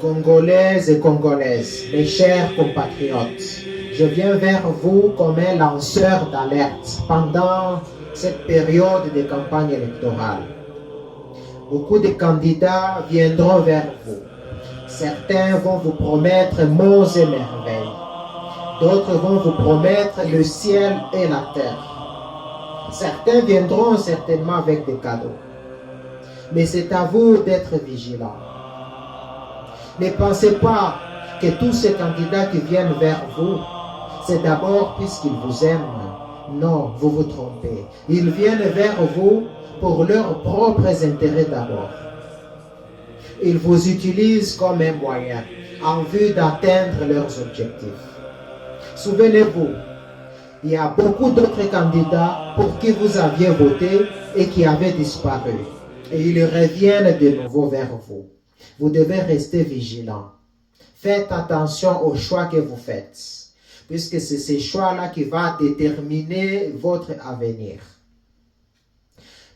Congolaises et Congolaises, mes chers compatriotes, je viens vers vous comme un lanceur d'alerte pendant cette période de campagne électorale. Beaucoup de candidats viendront vers vous. Certains vont vous promettre monts et merveilles. D'autres vont vous promettre le ciel et la terre. Certains viendront certainement avec des cadeaux. Mais c'est à vous d'être vigilants. Ne pensez pas que tous ces candidats qui viennent vers vous, c'est d'abord puisqu'ils vous aiment. Non, vous vous trompez. Ils viennent vers vous pour leurs propres intérêts d'abord. Ils vous utilisent comme un moyen en vue d'atteindre leurs objectifs. Souvenez-vous, il y a beaucoup d'autres candidats pour qui vous aviez voté et qui avaient disparu. Et ils reviennent de nouveau vers vous. Vous devez rester vigilant. Faites attention aux choix que vous faites, puisque c'est ces choix-là qui vont déterminer votre avenir.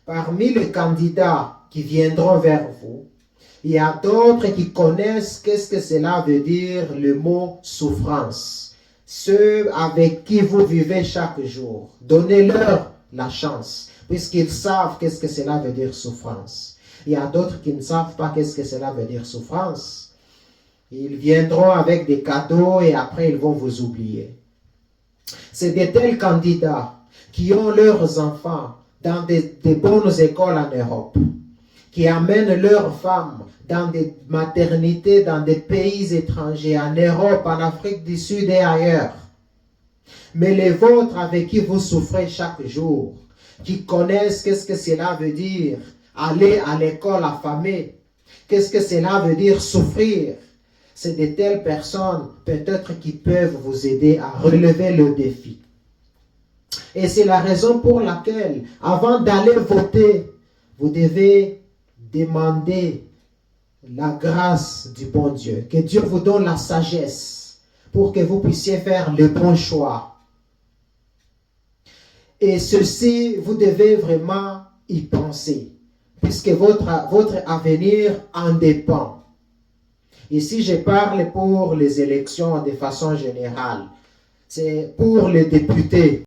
Parmi les candidats qui viendront vers vous, il y a d'autres qui connaissent qu'est-ce que cela veut dire le mot souffrance. Ceux avec qui vous vivez chaque jour, donnez-leur la chance, puisqu'ils savent qu'est-ce que cela veut dire souffrance. Il y a d'autres qui ne savent pas qu'est-ce que cela veut dire souffrance. Ils viendront avec des cadeaux et après ils vont vous oublier. C'est de tels candidats qui ont leurs enfants dans des bonnes écoles en Europe, qui amènent leurs femmes dans des maternités, dans des pays étrangers, en Europe, en Afrique du Sud et ailleurs. Mais les vôtres avec qui vous souffrez chaque jour, qui connaissent qu'est-ce que cela veut dire aller à l'école affamée, qu'est-ce que cela veut dire souffrir, c'est de telles personnes peut-être qui peuvent vous aider à relever le défi. Et c'est la raison pour laquelle, avant d'aller voter, vous devez demander la grâce du bon Dieu. Que Dieu vous donne la sagesse pour que vous puissiez faire le bon choix. Et ceci, vous devez vraiment y penser, puisque votre avenir en dépend. Ici, je parle pour les élections de façon générale. C'est pour les députés.